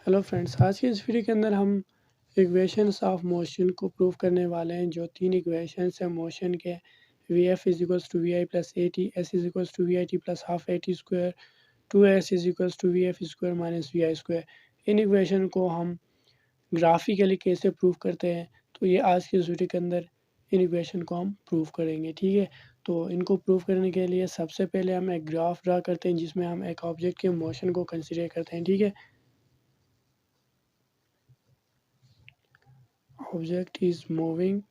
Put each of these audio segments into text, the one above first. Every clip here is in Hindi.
हेलो फ्रेंड्स, आज की इस वीडियो के अंदर हम इक्वेशंस ऑफ मोशन को प्रूव करने वाले हैं। जो तीन इक्वेशंस हैं मोशन के, v f is equals to v I plus a t, s is equals to v i t plus half a t square, two s is equals to we f square minus we i square. इन इक्वेशन को हम ग्राफिकली कैसे प्रूव करते हैं, तो ये आज की इस वीडियो के अंदर इन इक्वेशन को हम प्रूव करेंगे। ठीक है, तो इनको प्रूव करने के लिए सबसे पहले हम एक ग्राफ ड्रा करते हैं जिसमें हम एक ऑब्जेक्ट के मोशन को कंसिडर करते हैं। ठीक है, object is moving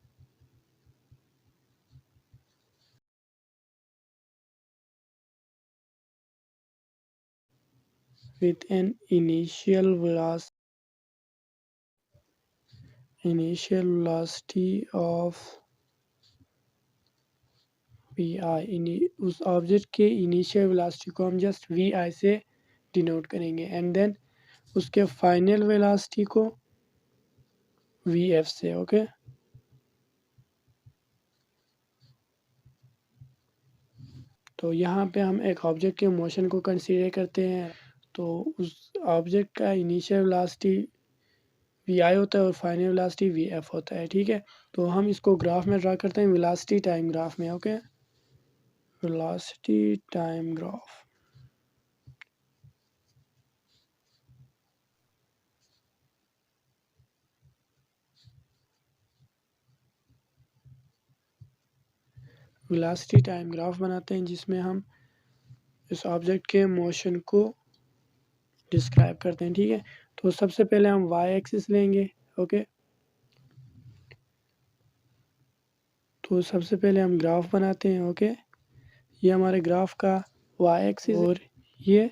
with an initial velocity of vi। उस ऑब्जेक्ट के इनिशियल वेलोसिटी को हम जस्ट vi से डिनोट करेंगे एंड देन उसके फाइनल वेलोसिटी को vf से। ओके, तो यहाँ पे हम एक ऑब्जेक्ट के मोशन को कंसीडर करते हैं। तो उस ऑब्जेक्ट का इनिशियल वेलोसिटी वी आई होता है और फाइनल वेलोसिटी वी एफ होता है। ठीक है, तो हम इसको ग्राफ में ड्रा करते हैं वेलोसिटी टाइम ग्राफ में। Okay, velocity time graph. Velocity time graph बनाते हैं जिसमें हम इस ऑब्जेक्ट के मोशन को डिस्क्राइब करते हैं। ठीक है, तो सबसे पहले हम वाई एक्सिस लेंगे। ओके, तो सबसे पहले हम ग्राफ बनाते हैं। ओके, ये हमारे ग्राफ का वाई एक्सिस और ये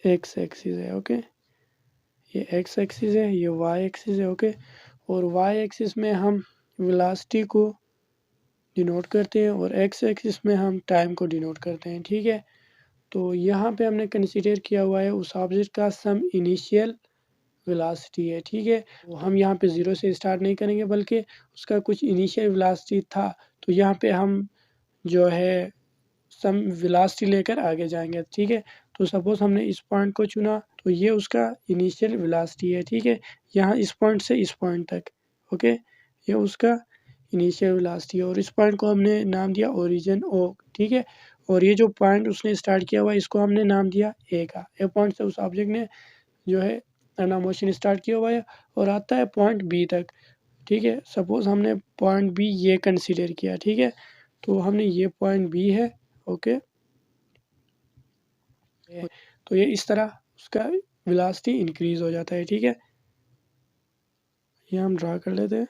एक्स एक्सिस है। ओके, ये एक्स एक्सिस है, ये वाई एक्सिस है। ओके, और वाई एक्सिस में हम वेलोसिटी को डिनोट करते हैं और एक्स एक्सिस में हम टाइम को डिनोट करते हैं। ठीक है, तो यहाँ पे हमने कंसीडर किया हुआ है उस ऑब्जेक्ट का सम इनिशियल वेलोसिटी है। ठीक है, तो हम यहाँ पे ज़ीरो से स्टार्ट नहीं करेंगे बल्कि उसका कुछ इनिशियल वेलोसिटी था, तो यहाँ पे हम जो है सम वेलोसिटी लेकर आगे जाएंगे। ठीक है, तो सपोज हमने इस पॉइंट को चुना, तो ये उसका इनिशियल वेलोसिटी है। ठीक है, यहाँ इस पॉइंट से इस पॉइंट तक। ओके, ये उसका इनिशियल वेलोसिटी है और इस पॉइंट को हमने नाम दिया ओरिजिन ओ। ठीक है, और ये जो पॉइंट उसने स्टार्ट किया हुआ है इसको हमने नाम दिया ए का। ए पॉइंट से उस ऑब्जेक्ट ने जो है अपना मोशन स्टार्ट किया हुआ है और आता है पॉइंट बी तक। ठीक है, सपोज हमने पॉइंट बी ये कंसीडर किया। ठीक है, तो हमने ये पॉइंट बी है। ओके, तो ये इस तरह उसका वेलोसिटी इंक्रीज हो जाता है। ठीक है, ये हम ड्रा कर लेते हैं।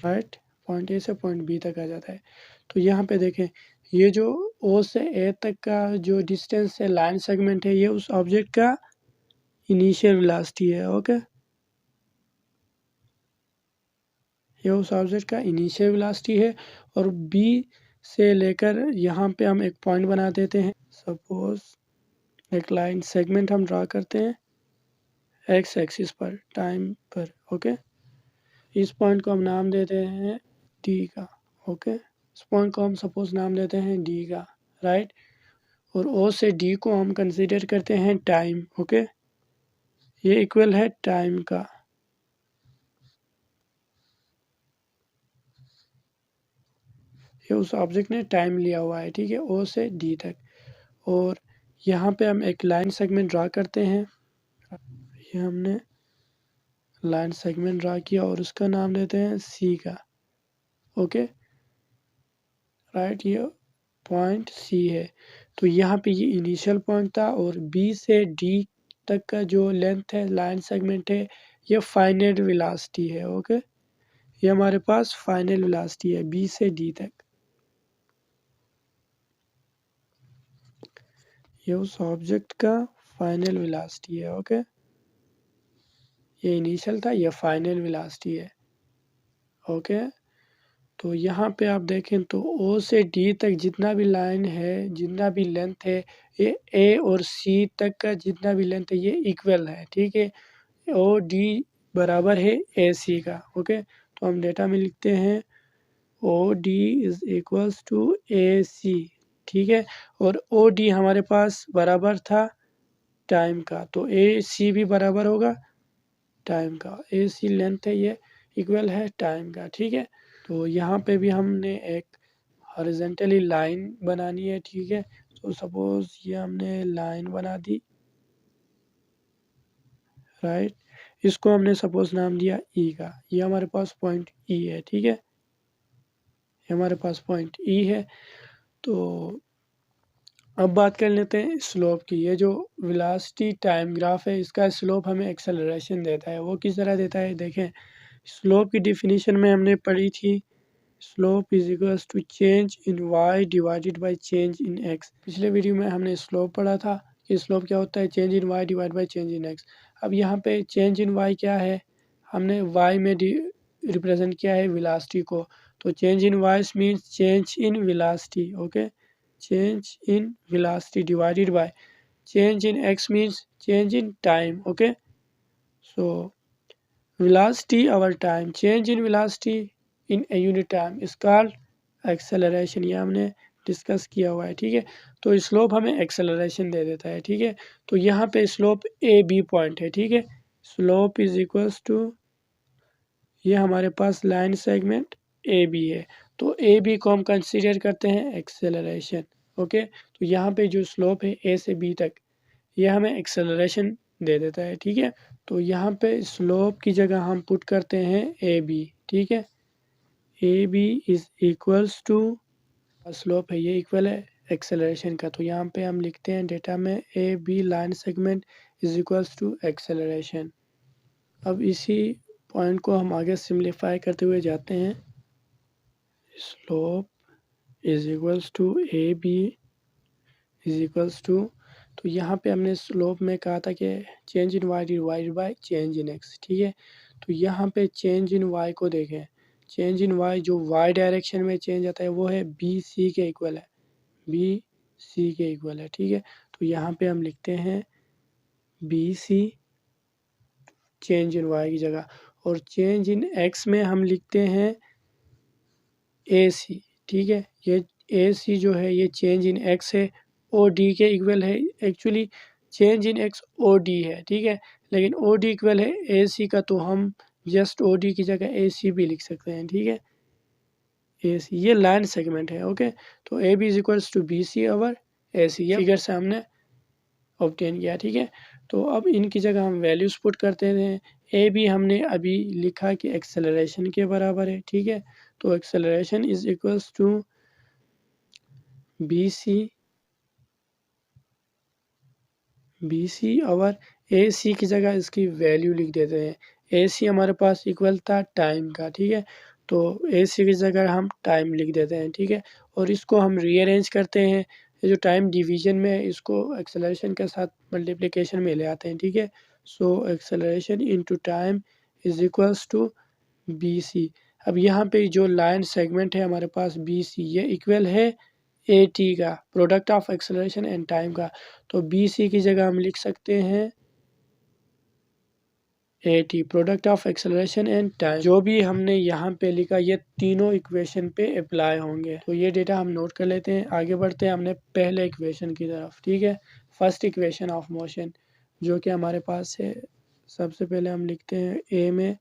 राइट, पॉइंट ए से पॉइंट बी तक आ जाता है। तो यहाँ पे देखें, ये जो ओ से ए तक का जो डिस्टेंस है, लाइन सेगमेंट है, ये उस ऑब्जेक्ट का इनिशियल वेलोसिटी है। ओके, ये उस ऑब्जेक्ट का इनिशियल वेलोसिटी है और बी से लेकर यहाँ पे हम एक पॉइंट बना देते हैं। सपोज एक लाइन सेगमेंट हम ड्रा करते हैं एक्स एक्सिस पर, टाइम पर। ओके, इस पॉइंट को हम नाम देते हैं डी का। ओके, इस पॉइंट को हम सपोज नाम देते हैं डी का। राइट, और ओ से डी को हम कंसीडर करते हैं टाइम। ओके, ये इक्वल है टाइम का। ये उस ऑब्जेक्ट ने टाइम लिया हुआ है। ठीक है, ओ से डी तक। और यहाँ पे हम एक लाइन सेगमेंट ड्रा करते हैं। ये हमने लाइन सेगमेंट ड्रा किया और उसका नाम देते हैं सी का। ओके, राइट, ये पॉइंट सी है। तो यहाँ पे ये इनिशियल पॉइंट था और बी से डी तक का जो लेंथ है, लाइन सेगमेंट है, ये फाइनल वेलोसिटी है। ओके, ये हमारे पास फाइनल वेलोसिटी है बी से डी तक। ये उस ऑब्जेक्ट का फाइनल वेलोसिटी है। ओके, ये इनिशियल था, ये फाइनल वेलोसिटी है। ओके, तो यहाँ पे आप देखें तो ओ से डी तक जितना भी लाइन है, जितना भी लेंथ है, ये ए और सी तक का जितना भी लेंथ है ये इक्वल है। ठीक है, ओ डी बराबर है ए सी का। ओके, तो हम डेटा में लिखते हैं O D is equals to A C. ठीक है, और ओ डी हमारे पास बराबर था टाइम का, तो ए सी भी बराबर होगा टाइम का, ए सी लेंथ है ये इक्वल है टाइम का, ठीक है। तो यहाँ पे भी हमने एक हॉरिजॉन्टली लाइन बनानी है, ठीक है। तो सपोज ये हमने लाइन बना दी, राइट। इसको हमने सपोज नाम दिया ई का, ये हमारे पास पॉइंट ई है, ठीक है, ये हमारे पास पॉइंट ई है। तो अब बात कर लेते हैं स्लोप की। ये जो वेलोसिटी टाइम ग्राफ है, इसका स्लोप हमें एक्सेलरेशन देता है। वो किस तरह देता है, देखें। स्लोप की डिफिनीशन में हमने पढ़ी थी, slope is equals to change in y divided by change in x. पिछले वीडियो में हमने स्लोप पढ़ा था कि स्लोप क्या होता है, change in y divide by change in x. अब यहाँ पे चेंज इन वाई क्या है, हमने वाई में रिप्रेजेंट किया है वेलोसिटी को, तो change in y means change in velocity, okay. change in velocity divided by change in x means change in time, okay. So velocity our time, change in velocity in a unit time is called acceleration। ये हमने डिस्कस किया हुआ है, ठीक है। तो स्लोप हमें एक्सेलरेशन दे देता है, ठीक है। तो यहाँ पे स्लोप ए बी पॉइंट है, ठीक है। स्लोप इज इक्वल्स टू, ये हमारे पास लाइन सेगमेंट ए बी है, तो ए बी को हम कंसीडर करते हैं एक्सेलरेशन, ओके। तो यहाँ पे जो स्लोप है ए से बी तक, ये हमें एक्सेलरेशन दे देता है, ठीक है। तो यहाँ पे स्लोप की जगह हम पुट करते हैं ए बी, ठीक है। A B is equals to, slope है ये इक्वल है एक्सेलरेशन का, तो यहाँ पे हम लिखते हैं डेटा में A B line segment is equals to acceleration. अब इसी पॉइंट को हम आगे सिंप्लीफाई करते हुए जाते हैं। Slope is equals to A B is equals to, तो यहाँ पे हमने स्लोप में कहा था कि change in y divided by change in x, ठीक है। तो यहाँ पे चेंज इन वाई को देखें, चेंज इन वाई जो वाई डायरेक्शन में चेंज आता है वो है बी सी के इक्वल है, बी सी के इक्वल है, ठीक है। तो यहाँ पे हम लिखते हैं B C change in y की जगह, और चेंज इन एक्स में हम लिखते हैं ए सी, ठीक है। ये ए सी जो है ये चेंज इन एक्स है, ओ डी के इक्वल है। Actually change in x O D है, ठीक है, लेकिन ओ डी इक्वल है ए सी का, तो हम जस्ट ओ डी की जगह ए सी भी लिख सकते हैं, ठीक है। ए सी ये लाइन सेगमेंट है, ओके। तो A B is equals to B C over A C, ये फिगर से हमने ऑब्टेन किया, ठीक है। तो अब इनकी जगह हम वैल्यूज पुट करते हैं। ए बी हमने अभी लिखा कि एक्सेलरेशन के बराबर है, ठीक है। तो acceleration is equals to B C over A C की जगह इसकी वैल्यू लिख देते हैं। ए सी हमारे पास इक्वल था टाइम का, ठीक है। तो ए सी की जगह हम टाइम लिख देते हैं, ठीक है। और इसको हम रीअरेंज करते हैं, ये जो टाइम डिवीजन में है इसको एक्सेलरेशन के साथ मल्टीप्लिकेशन में ले आते हैं, ठीक है। So acceleration into time is equals to B C. अब यहाँ पे जो लाइन सेगमेंट है हमारे पास बी सी, ये इक्वल है ए टी का, product of acceleration and time का। तो बी सी की जगह हम लिख सकते हैं a T, product of acceleration and time. जो भी हमने यहाँ पे लिखा ये तीनों इक्वेशन पे अप्लाई होंगे। तो ये डेटा हम नोट कर लेते हैं, आगे बढ़ते हैं हमने पहले इक्वेशन की तरफ, ठीक है। फर्स्ट इक्वेशन ऑफ मोशन जो कि हमारे पास है, सबसे पहले हम लिखते हैं ए में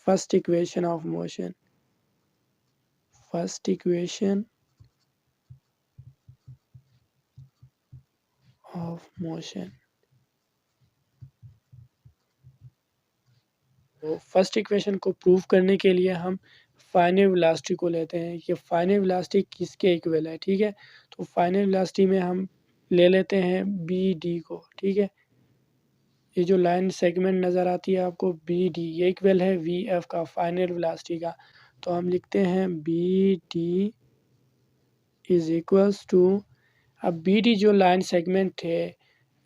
first equation of motion, first equation of motion. तो फर्स्ट इक्वेशन को प्रूव करने के लिए हम फाइनल वेलोसिटी को लेते हैं कि फाइनल वेलोसिटी किसके इक्वल है, ठीक है। तो फाइनल वेलोसिटी में हम ले लेते हैं बी डी को, ठीक है। ये जो लाइन सेगमेंट नज़र आती है आपको बी डी, ये इक्वल है वी एफ का, फाइनल वेलोसिटी का। तो हम लिखते हैं B D is equals to, अब बी डी जो लाइन सेगमेंट है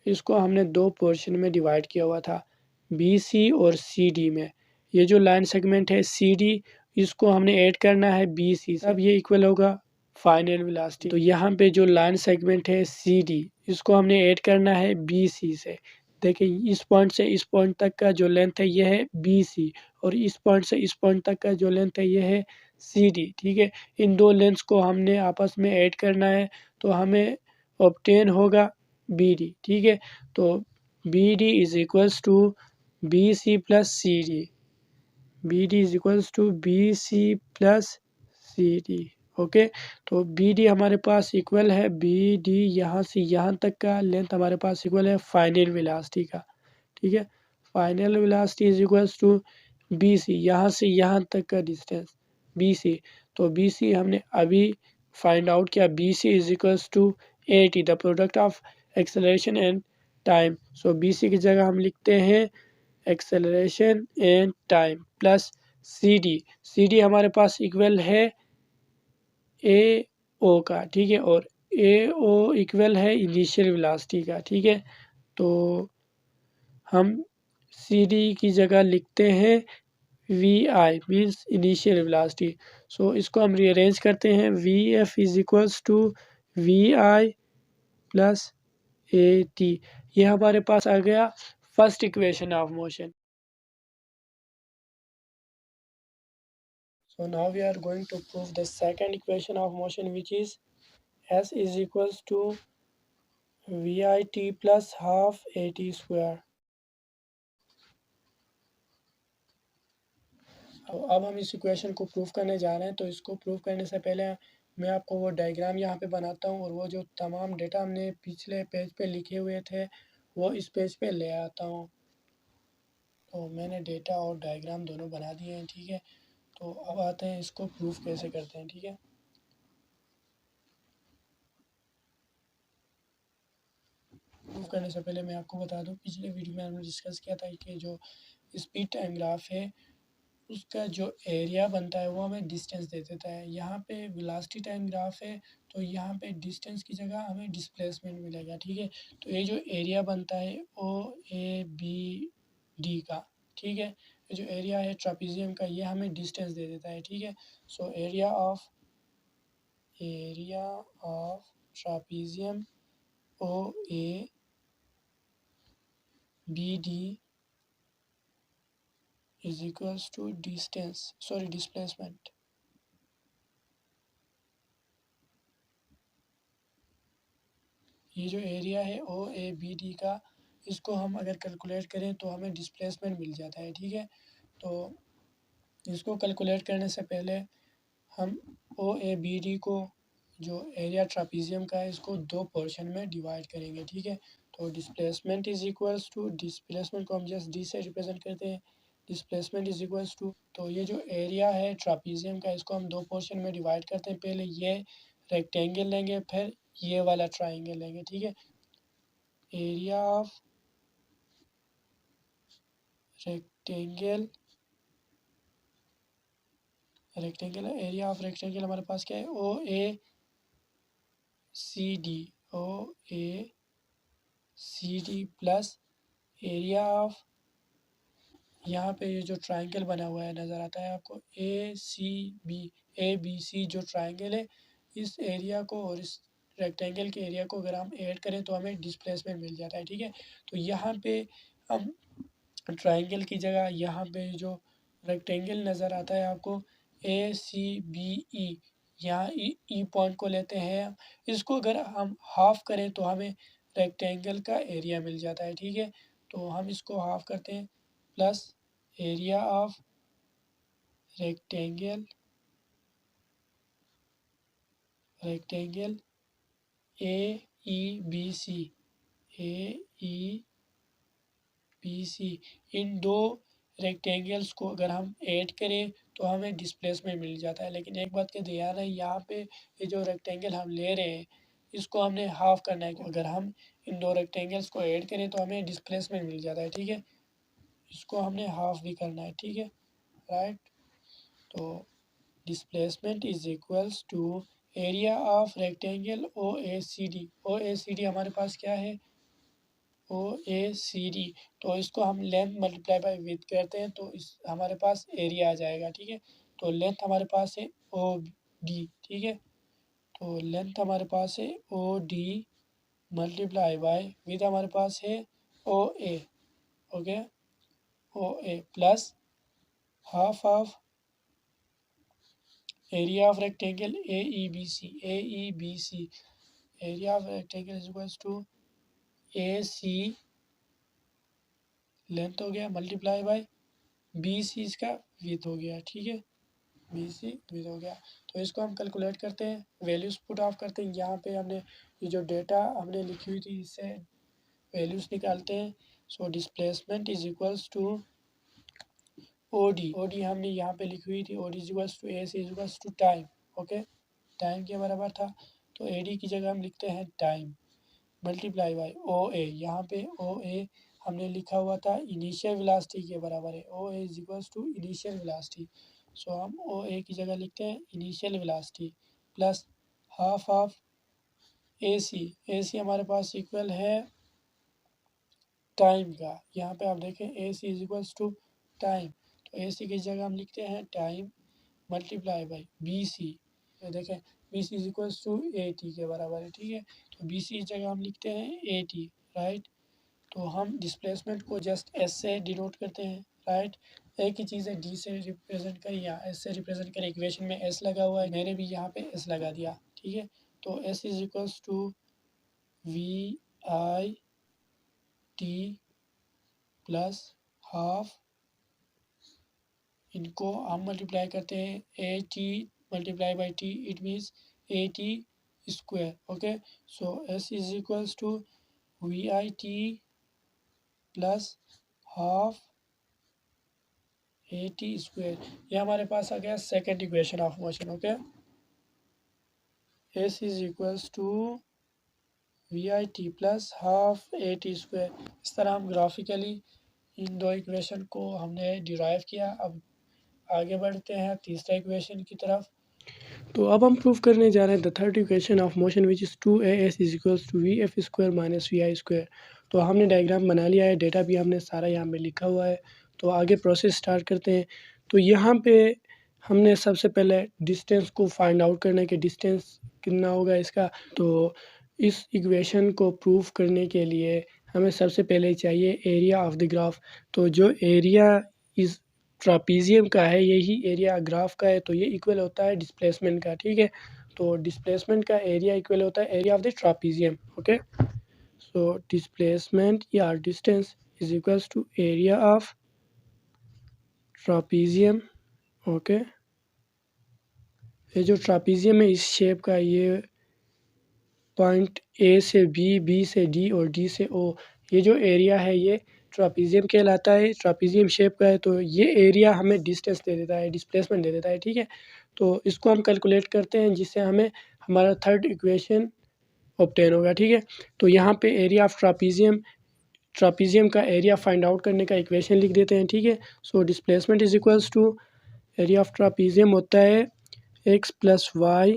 इसको हमने दो पोर्शन में डिवाइड किया हुआ था, बी सी और सी डी में। ये जो लाइन सेगमेंट है सी डी, इसको हमने ऐड करना है बी सी, अब ये इक्वल होगा फाइनल वेलोसिटी। तो यहाँ पे जो लाइन सेगमेंट है सी डी, इसको हमने ऐड करना है बी सी से। देखिए इस पॉइंट से इस पॉइंट तक का जो लेंथ है ये है बी सी, और इस पॉइंट से इस पॉइंट तक का जो लेंथ है ये है सी डी, ठीक है। इन दो लेंथ्स को हमने आपस में ऐड करना है, तो हमें ऑब्टेन होगा बी डी। ठीक है, तो B D is equals to B C plus C D. B D is equals to B C plus C D. Okay, तो बी डी हमारे पास इक्वल है बी डी, यहाँ से यहाँ तक का लेंथ हमारे पास इक्वल है फाइनल वेलोसिटी का। ठीक है, final velocity is equals to B C, यहाँ से यहाँ तक का डिस्टेंस बी सी। तो बी सी हमने अभी फाइंड आउट किया, B C is equals to A t, the product of acceleration and time. So B C की जगह हम लिखते हैं acceleration and time plus C D. C D हमारे पास इक्वल है ए ओ का। ठीक है, और ए ओ इक्वल है इनिशियल वेलोसिटी का। ठीक है, तो हम सी डी की जगह लिखते हैं v i means initial velocity. So इसको हम रीअरेंज करते हैं, we f is equals to v I plus a t. ये हमारे पास आ गया first equation of motion. So now we are going to prove the second equation of motion, which is S is equals to VIT plus half AT square। अब हम इस इक्वेशन को प्रूव करने जा रहे हैं। तो इसको प्रूव करने से पहले मैं आपको वो डायग्राम यहाँ पे बनाता हूँ और वो जो तमाम डेटा हमने पिछले पेज पे लिखे हुए थे वो इस पेज पे ले आता हूँ। तो मैंने डेटा और डायग्राम दोनों बना दिए हैं। ठीक है, तो अब आते हैं इसको प्रूफ कैसे करते हैं। ठीक है, प्रूफ करने से पहले मैं आपको बता दूं, पिछले वीडियो में हमने डिस्कस किया था कि जो स्पीड टाइम ग्राफ है उसका जो एरिया बनता है वो हमें डिस्टेंस दे देता है। यहाँ पे वेलोसिटी टाइम ग्राफ है तो यहाँ पे डिस्टेंस की जगह हमें डिस्प्लेसमेंट मिलेगा। ठीक है, तो ये जो एरिया बनता है ओ ए बी डी का, ठीक है, ये जो एरिया है ट्रापीजियम का ये हमें डिस्टेंस दे देता है। ठीक है, so area of trapezium O A B D is equals to displacement। ये जो एरिया है ओ ए बी डी का, इसको हम अगर कैलकुलेट करें तो हमें डिस्प्लेसमेंट मिल जाता है। ठीक है, तो इसको कैलकुलेट करने से पहले हम ओ ए बी डी को जो एरिया ट्रापीजियम का है इसको दो पोर्शन में डिवाइड करेंगे। ठीक है, तो displacement is equals to, displacement को हम जस्ट डी से रिप्रेजेंट करते हैं, डिस्प्लेसमेंट इज इक्वल्स टू, तो ये जो एरिया है ट्रापीजियम का इसको हम दो पोर्शन में डिवाइड करते हैं। पहले ये रेक्टेंगल लेंगे फिर ये वाला ट्राइंगल लेंगे। ठीक है, area of rectangle area of rectangle हमारे पास क्या है O A C D, O A C D plus area of, यहाँ पे ये जो ट्राइंगल बना हुआ है नज़र आता है आपको ए बी सी जो ट्राइंगल है इस एरिया को और इस रेक्टेंगल के एरिया को अगर हम ऐड करें तो हमें डिस्प्लेसमेंट मिल जाता है। ठीक है, तो यहाँ पे हम ट्राइंगल की जगह यहाँ पे जो रेक्टेंगल नज़र आता है आपको ए सी बी ई, यहाँ ई पॉइंट को लेते हैं, इसको अगर हम हाफ करें तो हमें रेक्टेंगल का एरिया मिल जाता है। ठीक है, तो हम इसको हाफ करते हैं plus area of rectangle A E B C, इन दो रेक्टेंगल्स को अगर हम ऐड करें तो हमें डिस्प्लेसमेंट मिल जाता है। लेकिन एक बात का ध्यान है, यहाँ पे ये जो रेक्टेंगल हम ले रहे हैं इसको हमने हाफ करना है। अगर हम इन दो रेक्टेंगल्स को ऐड करें तो हमें डिस्प्लेसमेंट मिल जाता है। ठीक है, इसको हमने हाफ भी करना है। ठीक है, राइट, तो displacement is equals to area of rectangle O A C D. O A C D हमारे पास क्या है ओ ए सी डी, तो इसको हम लेंथ मल्टीप्लाई बाय विड्थ करते हैं तो इस हमारे पास एरिया आ जाएगा। ठीक है, तो लेंथ हमारे पास है ओ डी। ठीक है, तो लेंथ हमारे पास है O D multiply by width हमारे पास है O A. Okay, O A plus half of area of rectangle A E B C. Area of rectangle is equals to A C length हो गया मल्टीप्लाई बाय बी सी इसका विड्थ हो गया, ठीक है, बी सी विड्थ हो गया। तो इसको हम कैलकुलेट करते हैं, वैल्यूज पुट ऑफ करते हैं। यहाँ पे हमने ये जो डेटा हमने लिखी हुई थी इससे वैल्यूज निकालते हैं। So displacement is equals to OD, OD हमने यहाँ पे लिखी हुई थी, OD is equals to A C is equals to time, okay, time के बराबर था। तो एडी की जगह हम लिखते हैं टाइम मल्टीप्लाई बाय ओ ए, यहाँ पे ओ ए हमने लिखा हुआ था इनिशियल वेलोसिटी के बराबर है, O A is equals to initial velocity. So हम ओ ए की जगह लिखते हैं initial velocity plus half of A C हमारे पास इक्वल है टाइम का। यहाँ पे आप देखें A C is equals to time, तो ए सी की जगह हम लिखते हैं time multiply by B C, देखें B C is equals to A T के बराबर है, ठीक है। तो बी सी की जगह हम लिखते हैं ए टी, राइट। तो हम डिस्प्लेसमेंट को जस्ट एस से डिनोट करते हैं, राइट। एक ही चीज़ है, डी से रिप्रेजेंट करें या एस से रिप्रेजेंट करें, इक्वेशन में एस लगा हुआ है, मैंने भी यहाँ पे एस लगा दिया, ठीक है। तो s is equals to v i t plus half, इनको हम मल्टीप्लाई करते हैं, a t multiply by t it means a t square, okay. So S is equals to v i t plus half a t square. ये हमारे पास आ गया second equation of motion, okay. S is equals to v i t plus half a t square. इस तरह हम ग्राफिकली इन दो इक्वेशन को हमने डिराइव किया। अब आगे बढ़ते हैं तीसरा इक्वेशन की तरफ। तो अब हम प्रूव करने जा रहे हैं the third equation of motion which is 2as is equals to we f square minus we i square. तो हमने डायग्राम बना लिया है, डेटा भी हमने सारा यहाँ पे लिखा हुआ है। तो आगे प्रोसेस स्टार्ट करते हैं। तो यहाँ पे हमने सबसे पहले डिस्टेंस को फाइंड आउट करना है कि डिस्टेंस कितना होगा इसका। तो इस इक्वेशन को प्रूव करने के लिए हमें सबसे पहले चाहिए एरिया ऑफ द ग्राफ। तो जो एरिया इस ट्रापीजियम का है यही एरिया ग्राफ का है, तो ये इक्वल होता है डिस्प्लेसमेंट का, ठीक है। तो डिस्प्लेसमेंट का एरिया इक्वल होता है area of the trapezium, okay. So displacement या distance is equals to area of trapezium, okay. ये जो ट्रापीजियम है इस शेप का, ये पॉइंट ए से बी से डी और डी से ओ, ये जो एरिया है ये ट्रापीजियम कहलाता है, ट्रापीजियम शेप का है। तो ये एरिया हमें डिस्टेंस दे देता है, डिस्प्लेसमेंट दे देता है, ठीक है। तो इसको हम कैलकुलेट करते हैं जिससे हमें हमारा थर्ड इक्वेशन ऑब्टेन होगा, ठीक है। तो यहाँ पे एरिया ऑफ ट्रापीजियम का एरिया फाइंड आउट करने का इक्वेशन लिख देते हैं, ठीक है। So displacement is equals to area of trapezium होता है X plus Y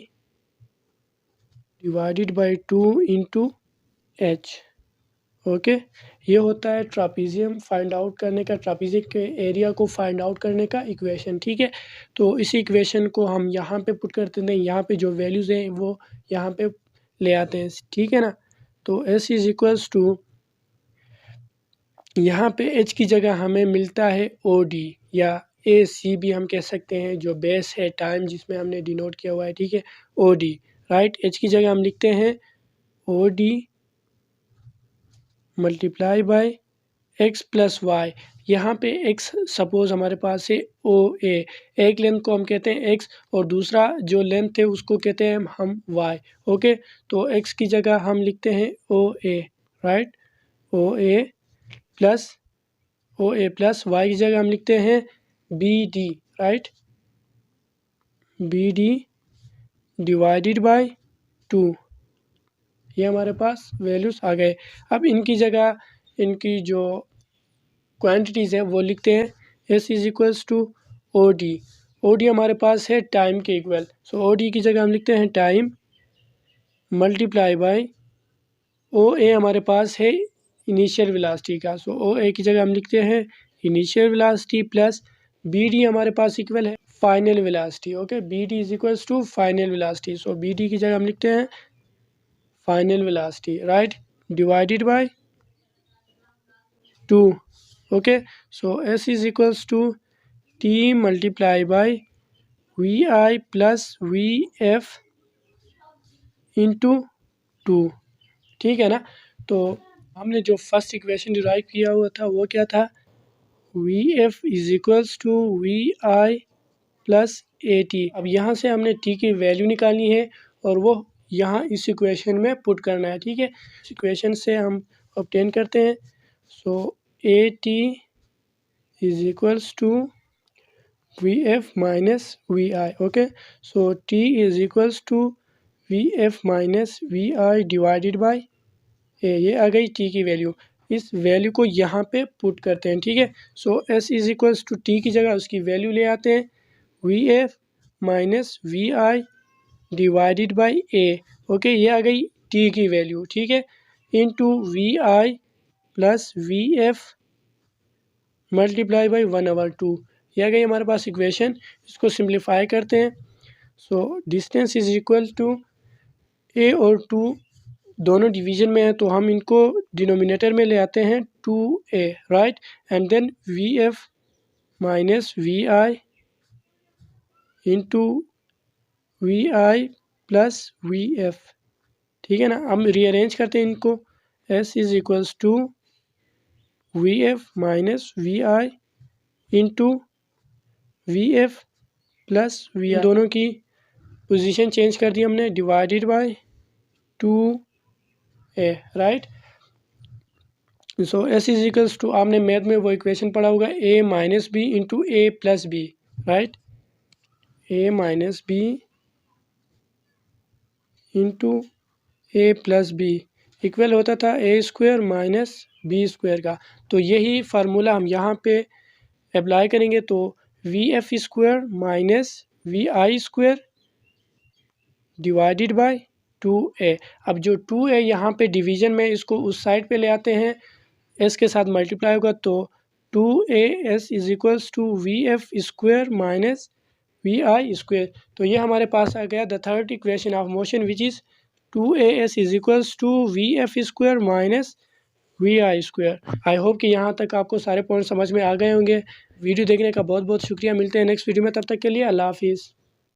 divided by 2 into H, okay. ये होता है ट्रापीजियम फाइंड आउट करने का, ट्रापीजियम के एरिया को फाइंड आउट करने का इक्वेशन, ठीक है। तो इस इक्वेशन को हम यहाँ पे पुट करते हैं, यहाँ पे जो वैल्यूज़ हैं वो यहाँ पे ले आते हैं, ठीक है ना। तो एस इज इक्वल्स टू, यहाँ पे एच की जगह हमें मिलता है ओ डी या ए सी भी हम कह सकते हैं, जो बेस है टाइम जिसमें हमने डिनोट किया हुआ है, ठीक है, ओ डी, राइट। एच की जगह हम लिखते हैं O D multiply by x plus y. यहाँ पे एक्स सपोज हमारे पास है ओ ए, एक लेंथ को हम कहते हैं एक्स और दूसरा जो लेंथ है उसको कहते हैं हम वाई, ओके। तो एक्स की जगह हम लिखते हैं O A, right, O A plus y की जगह हम लिखते हैं B D, right, B D divided by 2। ये हमारे पास वैल्यूज़ आ गए। अब इनकी जगह इनकी जो क्वांटिटीज़ है वो लिखते हैं s is equals to O D, O D हमारे पास है टाइम के इक्वल। सो ओ डी की जगह हम लिखते हैं टाइम मल्टीप्लाई बाय ओ ए हमारे पास है इनिशियल वेलोसिटी का। सो ओ ए की जगह हम लिखते हैं initial velocity plus B D हमारे पास इक्वल है final velocity, okay. B D is equals to final velocity. So B D की जगह हम लिखते हैं final velocity, right, divided by 2, okay. So S is equals to t multiply by v I plus we f into 2, ठीक है ना। तो हमने जो फर्स्ट इक्वेशन डिराइव किया हुआ था वो क्या था, v f is equals to v I plus a t. अब यहाँ से हमने टी की वैल्यू निकालनी है और वो यहाँ इस इक्वेशन में पुट करना है, ठीक है। इस इक्वेशन से हम ऑब्टेन करते हैं, so A T is equals to we F minus we I, okay. So T is equals to we F minus we I divided by A, ये आ गई टी की वैल्यू। इस वैल्यू को यहाँ पे पुट करते हैं, ठीक है। So S is equals to T की जगह उसकी वैल्यू ले आते हैं, we F minus we I divided by A, okay, ये आ गई टी की वैल्यू, ठीक है, into V I plus we F multiply by 1/2, ये आ गई हमारे पास इक्वेशन। इसको सिंप्लीफाई करते हैं, so distance is equal to A और 2 दोनों डिवीजन में है तो हम इनको डिनोमिनेटर में ले आते हैं 2a, right, and then V F minus we I into V I plus we F, ठीक है ना। हम रीअरेंज करते हैं इनको, s is equals to we F minus we I into V F plus V I, दोनों की पोजीशन चेंज कर दी हमने, divided by 2a, right. So S is equals to, आपने मैथ में वो इक्वेशन पढ़ा होगा, a minus B into A plus B, right, a minus B into A plus b equal होता था a square minus b square का। तो यही फार्मूला हम यहाँ पे अप्लाई करेंगे, तो v f square minus we i square divided by 2a। अब जो 2a यहाँ पे डिवीजन में, इसको उस साइड पे ले आते हैं, s के साथ मल्टीप्लाई होगा, तो 2as is equals to we f square minus we i square. तो ये हमारे पास आ गया the third equation of motion which is 2as is equals to we f square minus we i square. I hope कि यहाँ तक आपको सारे पॉइंट समझ में आ गए होंगे। वीडियो देखने का बहुत बहुत शुक्रिया, मिलते हैं नेक्स्ट वीडियो में, तब तक के लिए अल्लाह हाफिज़।